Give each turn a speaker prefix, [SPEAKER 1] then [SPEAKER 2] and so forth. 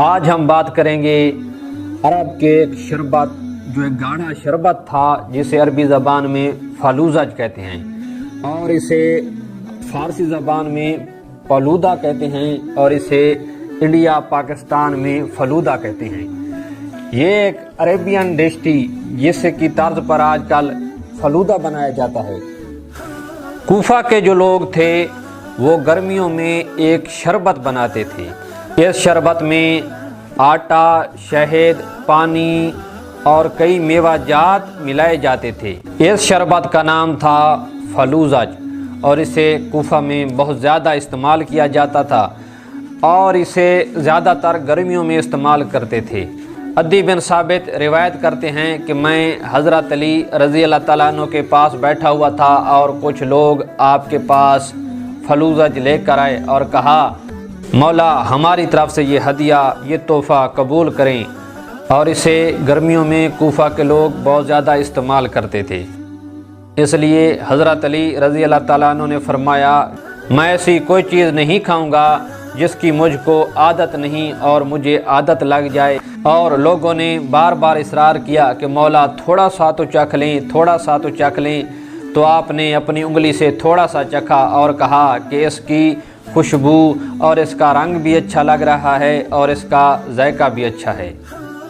[SPEAKER 1] آج ہم بات کریں گے عرب کے ایک شربت جو ایک گاڑھا شربت تھا جسے عربی زبان میں فالوزج کہتے ہیں اور اسے فارسی زبان میں فلودہ کہتے ہیں اور اسے انڈیا پاکستان میں فلودہ کہتے ہیں۔ یہ ایک عربین ڈش تھی جس کی طرز پر آج کل فلودہ بنایا جاتا ہے۔ کوفہ کے جو لوگ تھے وہ گرمیوں میں ایک شربت بناتے تھے۔ اس شربت میں آٹا، شہد، پانی اور کئی میوہ جات ملائے جاتے تھے۔ اس شربت کا نام تھا فلوزج اور اسے کوفہ میں بہت زیادہ استعمال کیا جاتا تھا اور اسے زیادہ تر گرمیوں میں استعمال کرتے تھے۔ عدی بن ثابت روایت کرتے ہیں کہ میں حضرت علی رضی اللہ تعالیٰ عنہ کے پاس بیٹھا ہوا تھا اور کچھ لوگ آپ کے پاس فلوزج لے کر آئے اور کہا مولا ہماری طرف سے یہ ہدیہ، یہ تحفہ قبول کریں، اور اسے گرمیوں میں کوفہ کے لوگ بہت زیادہ استعمال کرتے تھے۔ اس لیے حضرت علی رضی اللہ تعالیٰ عنہ نے فرمایا میں ایسی کوئی چیز نہیں کھاؤں گا جس کی مجھ کو عادت نہیں اور مجھے عادت لگ جائے، اور لوگوں نے بار بار اصرار کیا کہ مولا تھوڑا سا تو چکھ لیں، تھوڑا سا تو چکھ لیں، تو آپ نے اپنی انگلی سے تھوڑا سا چکھا اور کہا کہ اس کی خوشبو اور اس کا رنگ بھی اچھا لگ رہا ہے اور اس کا ذائقہ بھی اچھا ہے۔